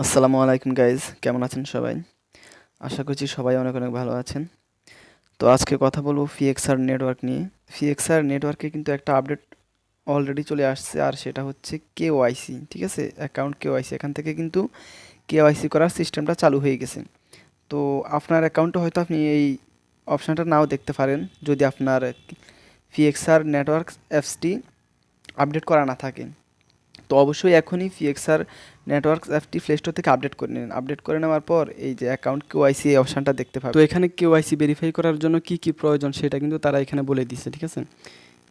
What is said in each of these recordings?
আসসালামু আলাইকুম গাইজ, কেমন আছেন সবাই? আশা করছি সবাই অনেক অনেক ভালো আছেন। তো আজকে কথা বলবো পিএক্সআর নেটওয়ার্ক নিয়ে। পিএক্সআর নেটওয়ার্কে কিন্তু একটা আপডেট অলরেডি চলে আসছে, আর সেটা হচ্ছে কেওয়াইসি। ঠিক আছে, অ্যাকাউন্ট কেওয়াইসি, এখান থেকে কিন্তু কেওয়াইসি করার সিস্টেমটা চালু হয়ে গেছে। তো আপনার অ্যাকাউন্টে হয়তো আপনি এই অপশানটা নাও দেখতে পারেন যদি আপনার পিএক্সআর নেটওয়ার্ক অ্যাপসটি আপডেট করা না থাকে। তো অবশ্যই এখনই পিএক্সআর নেটওয়ার্ক অ্যাপটি প্লে স্টোর থেকে আপডেট করে নিন। আপডেট করে নেওয়ার পর এই যে অ্যাকাউন্ট কেওয়াইসি এই অপশানটা দেখতে পাবেন। তো এখানে কেওয়াইসি ভেরিফাই করার জন্য কি কি প্রয়োজন সেটা কিন্তু তারা এখানে বলে দিচ্ছে। ঠিক আছে,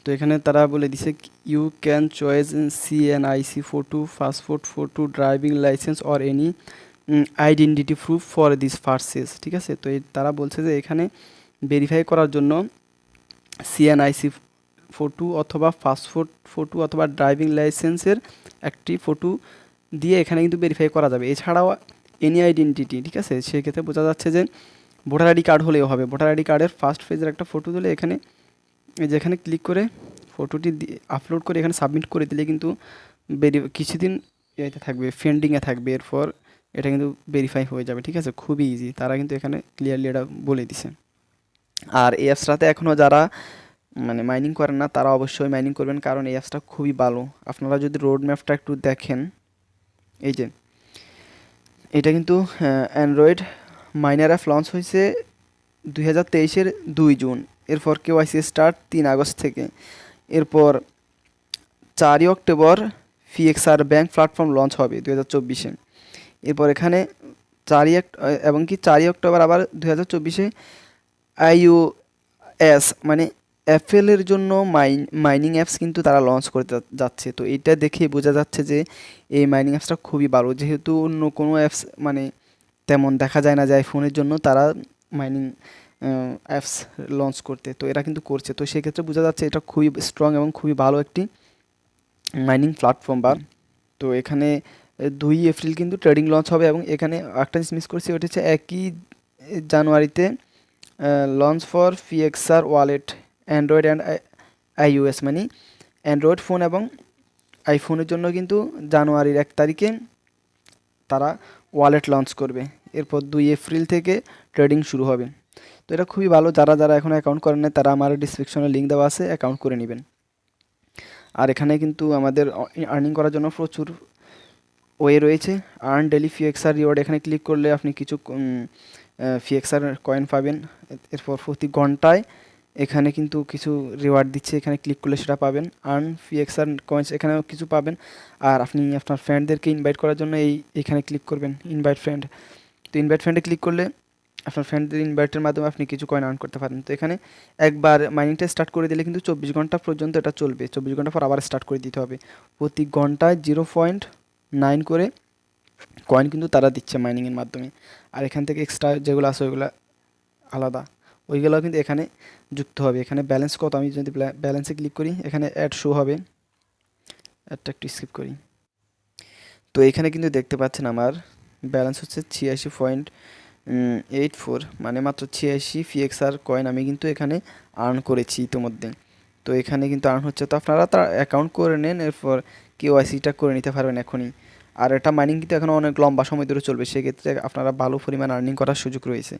তো এখানে তারা বলে দিছে you can choice CNIC photo, passport photo, driving licence or any identity proof for this purchase. ঠিক আছে, তো তারা বলছে যে এখানে ভেরিফাই করার জন্য সিএনআইসি ফটো অথবা পাসপোর্ট ফটো অথবা ড্রাইভিং লাইসেন্সের একটি ফটো দিয়ে এখানে কিন্তু ভেরিফাই করা যাবে। এছাড়াও এনি আইডেন্টিটি, ঠিক আছে, সেক্ষেত্রে বোঝা যাচ্ছে যে ভোটার আইডি কার্ড হলেও হবে। ভোটার আইডি কার্ডের ফার্স্ট পেজের একটা ফটো তুলে এখানে যেখানে ক্লিক করে ফটোটি আপলোড করে এখানে সাবমিট করে দিলে কিন্তু কিছুদিন ইয়েতে থাকবে, পেন্ডিংয়ে থাকবে, এরপর এটা কিন্তু ভেরিফাই হয়ে যাবে। ঠিক আছে, খুবই ইজি, তারা কিন্তু এখানে ক্লিয়ারলি এটা বলে দিছে। আর এই অ্যাপসটাতে এখনও যারা মাইনিং করেন না তারা অবশ্যই মাইনিং করবেন, কারণ এই অ্যাপসটা খুবই ভালো। আপনারা যদি রোড ম্যাপটা একটু দেখেন, এই যে এটা কিন্তু অ্যান্ড্রয়েড মাইনার অ্যাপ লঞ্চ হয়েছে 2023-এর 2 জুন। এরপর কেওয়াইসি স্টার্ট 3 আগস্ট থেকে। এরপর 4ই October PXR bank platform launch হবে 2024-এ। এরপর এখানে 4ই অক্টোবর আবার 2024-এ iOS মানে অ্যাপেলের জন্য মাইনিং অ্যাপস কিন্তু তারা লঞ্চ করতে যাচ্ছে। তো এটা দেখে বোঝা যাচ্ছে যে এই মাইনিং অ্যাপসটা খুবই ভালো, যেহেতু অন্য কোনো অ্যাপস তেমন দেখা যায় না যে আইফোনের জন্য তারা মাইনিং অ্যাপস লঞ্চ করতে, তো এরা কিন্তু করছে। তো সেক্ষেত্রে বোঝা যাচ্ছে এটা খুবই স্ট্রং এবং খুবই ভালো একটি মাইনিং প্ল্যাটফর্ম। তো এখানে 2 এপ্রিল কিন্তু ট্রেডিং লঞ্চ হবে, এবং এখানে একটা জিনিস মিস করছি, ওটা হচ্ছে 1ই জানুয়ারিতে launch for PXR wallet Android and iOS, মানে অ্যান্ড্রয়েড ফোন এবং আইফোনের জন্য কিন্তু জানুয়ারির 1 তারিখে তারা ওয়ালেট লঞ্চ করবে। এরপর 2 এপ্রিল থেকে ট্রেডিং শুরু হবে। তো এটা খুবই ভালো, যারা যারা এখন অ্যাকাউন্ট করেন না তারা আমার ডিসক্রিপশনে লিঙ্ক দেওয়া আছে, অ্যাকাউন্ট করে নেবেন। আর এখানে কিন্তু আমাদের আর্নিং করার জন্য প্রচুর ওয়ে রয়েছে। আর্ন ডেলি পিএক্সআর রিওয়ার্ড, এখানে ক্লিক করলে আপনি কিছু পিএক্সআর কয়েন পাবেন। এরপর প্রতি ঘন্টায় এখানে কিন্তু কিছু রিওয়ার্ড দিচ্ছে, এখানে ক্লিক করলে সেটা পাবেন। আর্ন পিএক্সআর কয়েন্স, এখানেও কিছু পাবেন। আর আপনি আপনার ফ্রেন্ডদেরকে ইনভাইট করার জন্য এখানে ক্লিক করবেন, ইনভাইট ফ্রেন্ড। তো ইনভাইট ফ্রেন্ডে ক্লিক করলে আপনার ফ্রেন্ডদের ইনভাইটের মাধ্যমে আপনি কিছু কয়েন আর্ন করতে পারেন। তো এখানে একবার মাইনিংটা স্টার্ট করে দিলে কিন্তু 24 ঘন্টা পর্যন্ত এটা চলবে। 24 ঘন্টা পর আবার স্টার্ট করে দিতে হবে। প্রতি ঘন্টায় 0.9 করে কয়েন কিন্তু তারা দিচ্ছে মাইনিংয়ের মাধ্যমে। আর এখান থেকে এক্সট্রা যেগুলো আছে ওইগুলো আলাদা, ওইগুলো কিন্তু এখানে যুক্ত হবে। এখানে ব্যালেন্স কত, আমি যদি ব্যালেন্সে ক্লিক করি এখানে অ্যাড শো হবে, অ্যাডটা একটু স্কিপ করি। তো এখানে কিন্তু দেখতে পাচ্ছেন আমার ব্যালেন্স হচ্ছে 86.84, মানে মাত্র 86 পিএক্সআর কয়েন আমি কিন্তু এখানে আর্ন করেছি ইতিমধ্যে। তো এখানে কিন্তু আর্ন হচ্ছে। তো আপনারা তার অ্যাকাউন্ট করে নেন, এরপর কেওয়াইসিটা করে নিতে পারবেন এখনই। আর এটা মাইনিং কিন্তু এখন অনেক লম্বা সময় ধরে চলবে, সেক্ষেত্রে আপনারা ভালো পরিমাণ আর্নিং করার সুযোগ রয়েছে।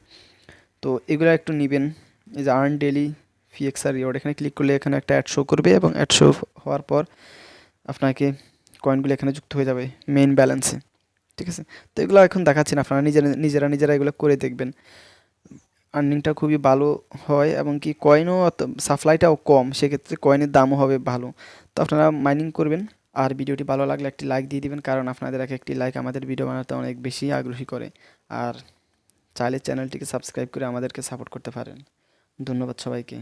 তো এগুলো একটু নেবেন। এই যে আর্ন ডেলি পিএক্সআর রিওয়ার্ড, এখানে ক্লিক করলে এখানে একটা অ্যাড শো করবে, এবং অ্যাড শো হওয়ার পর আপনাকে কয়েনগুলো এখানে যুক্ত হয়ে যাবে মেইন ব্যালেন্সে। ঠিক আছে, তো এগুলো এখন দেখাচ্ছি না, আপনারা নিজেরা এগুলো করে দেখবেন। আর্নিংটা খুবই ভালো হয়, এবং কি কয়েনও সাপ্লাইটাও কম, সেক্ষেত্রে কয়েনের দামও হবে ভালো। তো আপনারা মাইনিং করবেন। আর ভিডিওটি ভালো লাগলে একটি লাইক দিয়ে দিবেন, কারণ আপনাদের একটি লাইক আমাদের ভিডিও বানাতে অনেক বেশি আগ্রহী করে। আর চাইলে চ্যানেলটিকে সাবস্ক্রাইব করে আমাদেরকে সাপোর্ট করতে পারেন। ধন্যবাদ সবাইকে।